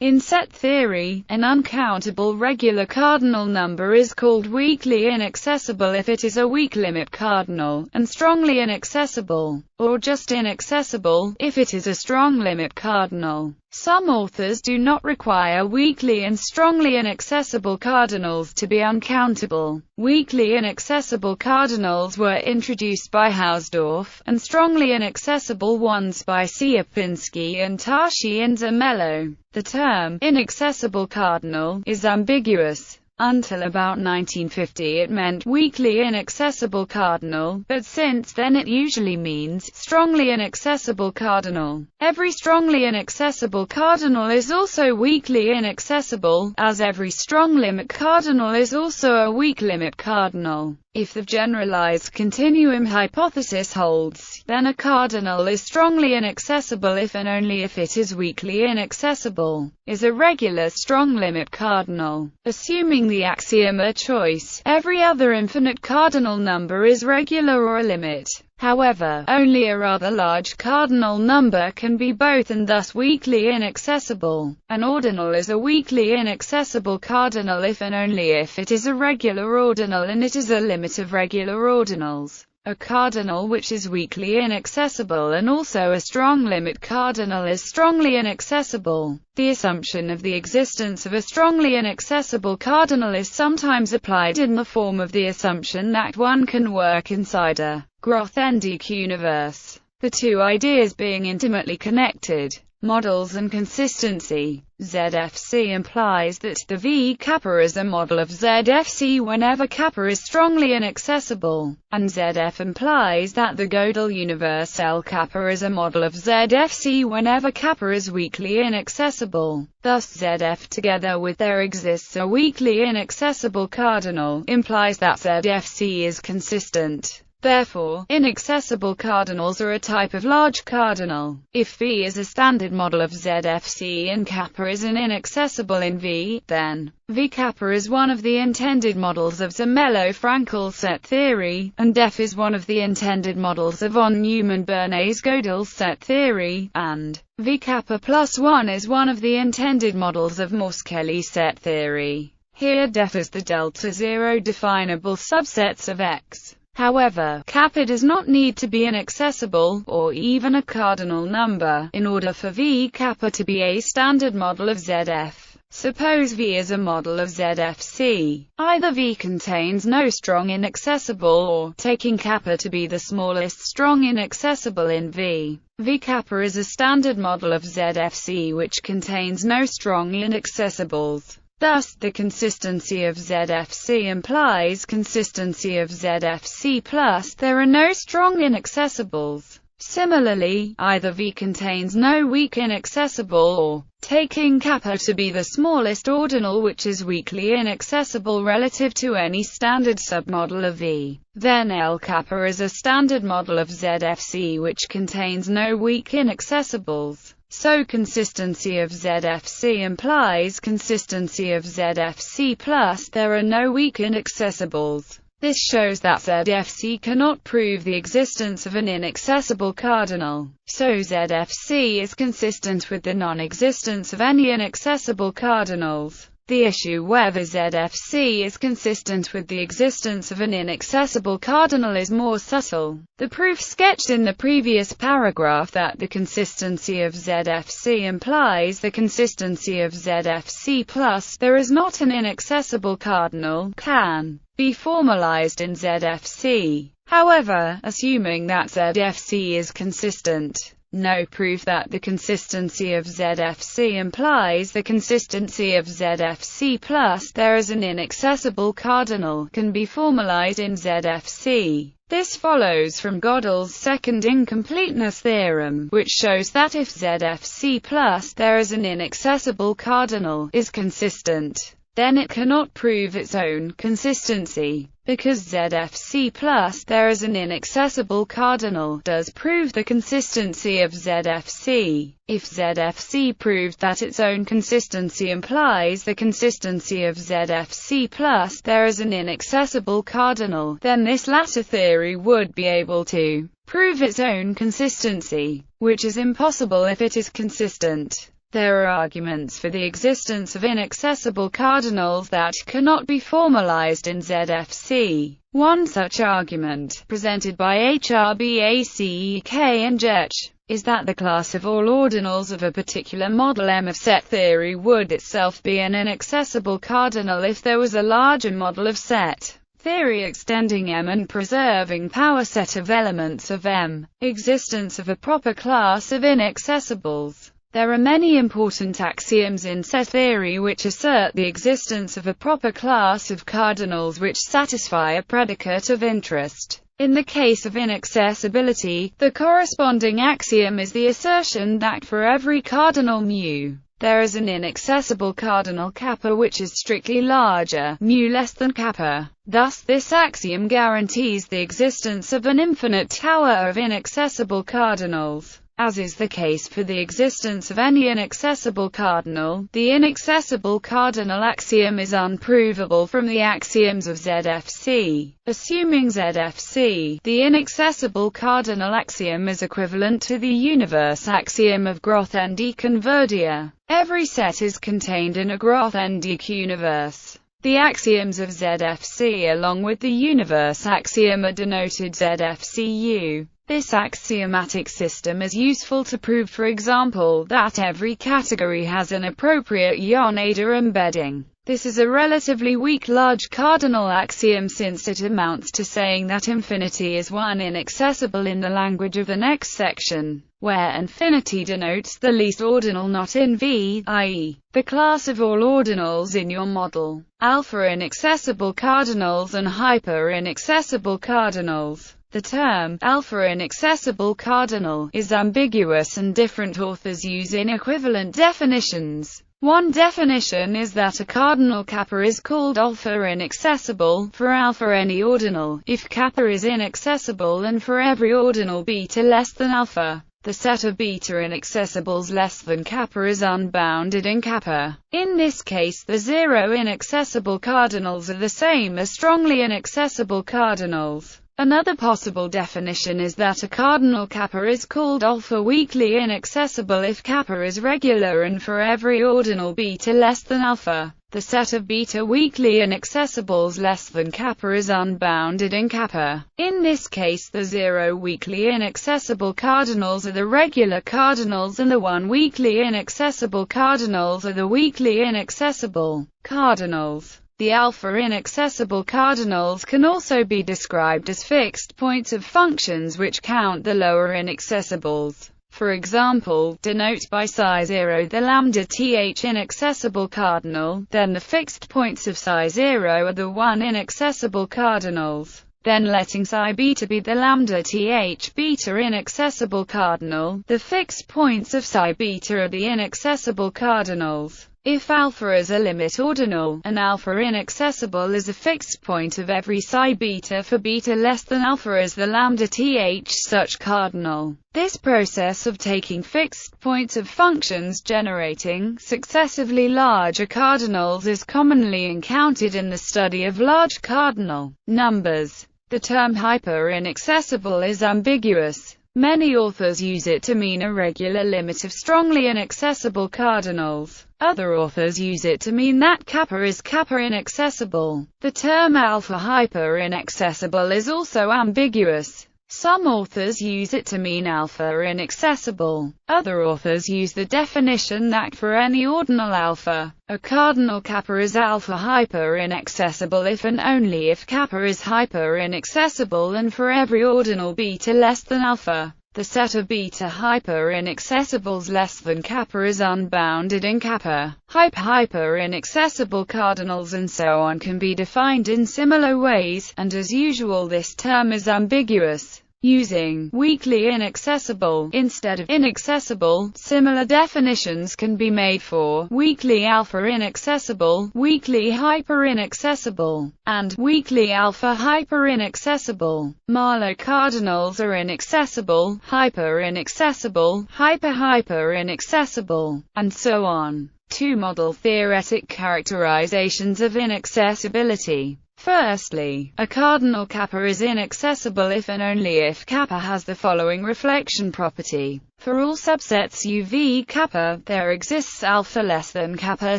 In set theory, an uncountable regular cardinal number is called weakly inaccessible if it is a weak limit cardinal, and strongly inaccessible, or just inaccessible, if it is a strong limit cardinal. Some authors do not require weakly and strongly inaccessible cardinals to be uncountable. Weakly inaccessible cardinals were introduced by Hausdorff, and strongly inaccessible ones by Sierpinski and Tashi and Zermelo. The term inaccessible cardinal is ambiguous. Until about 1950 it meant weakly inaccessible cardinal, but since then it usually means strongly inaccessible cardinal. Every strongly inaccessible cardinal is also weakly inaccessible, as every strong limit cardinal is also a weak limit cardinal. If the generalized continuum hypothesis holds, then a cardinal is strongly inaccessible if and only if it is weakly inaccessible, is a regular strong limit cardinal. Assuming the axiom a choice, every other infinite cardinal number is regular or a limit. However, only a rather large cardinal number can be both and thus weakly inaccessible. An ordinal is a weakly inaccessible cardinal if and only if it is a regular ordinal and it is a limit of regular ordinals. A cardinal which is weakly inaccessible and also a strong limit cardinal is strongly inaccessible. The assumption of the existence of a strongly inaccessible cardinal is sometimes applied in the form of the assumption that one can work inside a Grothendieck universe, the two ideas being intimately connected. Models and consistency. ZFC implies that the V kappa is a model of ZFC whenever kappa is strongly inaccessible, and ZF implies that the Gödel universe L kappa is a model of ZFC whenever kappa is weakly inaccessible. Thus ZF together with there exists a weakly inaccessible cardinal implies that ZFC is consistent. Therefore, inaccessible cardinals are a type of large cardinal. If V is a standard model of ZFC and kappa is an inaccessible in V, then V kappa is one of the intended models of Zermelo-Fraenkel set theory, and F is one of the intended models of von Neumann-Bernays-Gödel set theory, and V kappa plus 1 is one of the intended models of Morse-Kelley set theory. Here def is the delta zero definable subsets of X. However, kappa does not need to be inaccessible, or even a cardinal number, in order for V kappa to be a standard model of ZF. Suppose V is a model of ZFC. Either V contains no strong inaccessible or, taking kappa to be the smallest strong inaccessible in V, V kappa is a standard model of ZFC which contains no strong inaccessibles. Thus, the consistency of ZFC implies consistency of ZFC plus there are no strong inaccessibles. Similarly, either V contains no weak inaccessible or, taking kappa to be the smallest ordinal which is weakly inaccessible relative to any standard submodel of V, then L kappa is a standard model of ZFC which contains no weak inaccessibles. So consistency of ZFC implies consistency of ZFC plus there are no weak inaccessibles. This shows that ZFC cannot prove the existence of an inaccessible cardinal. So ZFC is consistent with the non-existence of any inaccessible cardinals. The issue whether ZFC is consistent with the existence of an inaccessible cardinal is more subtle. The proof sketched in the previous paragraph that the consistency of ZFC implies the consistency of ZFC plus there is not an inaccessible cardinal can be formalized in ZFC. However, assuming that ZFC is consistent, no proof that the consistency of ZFC implies the consistency of ZFC plus there is an inaccessible cardinal can be formalized in ZFC. This follows from Gödel's second incompleteness theorem, which shows that if ZFC plus there is an inaccessible cardinal is consistent, then it cannot prove its own consistency. Because ZFC plus there is an inaccessible cardinal does prove the consistency of ZFC. If ZFC proved that its own consistency implies the consistency of ZFC plus there is an inaccessible cardinal, then this latter theory would be able to prove its own consistency, which is impossible if it is consistent. There are arguments for the existence of inaccessible cardinals that cannot be formalized in ZFC. One such argument, presented by HRBACEK and JETCH, is that the class of all ordinals of a particular model M of set theory would itself be an inaccessible cardinal if there was a larger model of set theory extending M and preserving power set of elements of M. Existence of a proper class of inaccessibles. There are many important axioms in set theory which assert the existence of a proper class of cardinals which satisfy a predicate of interest. In the case of inaccessibility, the corresponding axiom is the assertion that for every cardinal mu, there is an inaccessible cardinal kappa which is strictly larger, mu less than kappa. Thus this axiom guarantees the existence of an infinite tower of inaccessible cardinals. As is the case for the existence of any inaccessible cardinal, the inaccessible cardinal axiom is unprovable from the axioms of ZFC. Assuming ZFC, the inaccessible cardinal axiom is equivalent to the universe axiom of Grothendieck and Verdier. Every set is contained in a Grothendieck universe. The axioms of ZFC along with the universe axiom are denoted ZFCU. This axiomatic system is useful to prove, for example, that every category has an appropriate Yoneda embedding. This is a relatively weak large cardinal axiom since it amounts to saying that infinity is one inaccessible in the language of the next section, where infinity denotes the least ordinal not in V, i.e., the class of all ordinals in your model. Alpha inaccessible cardinals and hyper inaccessible cardinals. The term alpha inaccessible cardinal is ambiguous and different authors use inequivalent definitions. One definition is that a cardinal kappa is called alpha inaccessible for alpha any ordinal, if kappa is inaccessible, and for every ordinal beta less than alpha. The set of beta inaccessibles less than kappa is unbounded in kappa. In this case the zero inaccessible cardinals are the same as strongly inaccessible cardinals. Another possible definition is that a cardinal kappa is called alpha weakly inaccessible if kappa is regular and for every ordinal beta less than alpha. The set of beta weakly inaccessibles less than kappa is unbounded in kappa. In this case the zero weakly inaccessible cardinals are the regular cardinals and the one weakly inaccessible cardinals are the weakly inaccessible cardinals. The alpha inaccessible cardinals can also be described as fixed points of functions which count the lower inaccessibles. For example, denote by psi 0 the lambda th inaccessible cardinal, then the fixed points of psi 0 are the one inaccessible cardinals. Then letting psi beta be the lambda th beta inaccessible cardinal, the fixed points of psi beta are the inaccessible cardinals. If alpha is a limit ordinal, and alpha inaccessible is a fixed point of every psi beta for beta less than alpha is the lambda th such cardinal. This process of taking fixed points of functions generating successively larger cardinals is commonly encountered in the study of large cardinal numbers. The term hyper inaccessible is ambiguous. Many authors use it to mean a regular limit of strongly inaccessible cardinals. Other authors use it to mean that kappa is kappa inaccessible. The term alpha hyper inaccessible is also ambiguous. Some authors use it to mean alpha inaccessible. Other authors use the definition that for any ordinal alpha, a cardinal kappa is alpha hyper inaccessible if and only if kappa is hyper inaccessible, and for every ordinal beta less than alpha, the set of beta hyper inaccessibles less than kappa is unbounded in kappa. Hyper inaccessible cardinals and so on can be defined in similar ways, and as usual this term is ambiguous. Using weakly inaccessible instead of inaccessible, similar definitions can be made for weakly alpha inaccessible, weakly hyper inaccessible, and weakly alpha hyper inaccessible. Marlow cardinals are inaccessible, hyper inaccessible, hyper inaccessible, and so on. Two model theoretic characterizations of inaccessibility. Firstly, a cardinal kappa is inaccessible if and only if kappa has the following reflection property. For all subsets UV kappa, there exists alpha less than kappa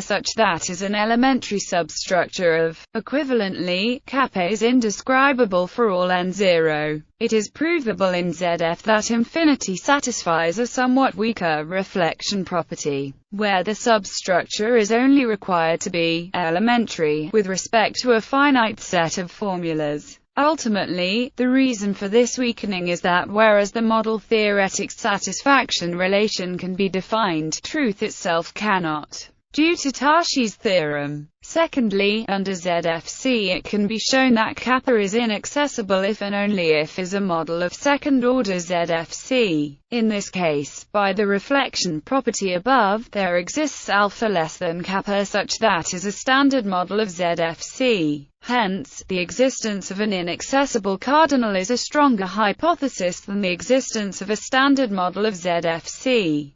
such that is an elementary substructure of. Equivalently, kappa is indescribable for all n0. It is provable in ZF that infinity satisfies a somewhat weaker reflection property, where the substructure is only required to be elementary with respect to a finite set of formulas. Ultimately, the reason for this weakening is that whereas the model theoretic satisfaction relation can be defined, truth itself cannot, due to Tarski's theorem. Secondly, under ZFC it can be shown that kappa is inaccessible if and only if is a model of second-order ZFC. In this case, by the reflection property above, there exists alpha less than kappa such that is a standard model of ZFC. Hence, the existence of an inaccessible cardinal is a stronger hypothesis than the existence of a standard model of ZFC.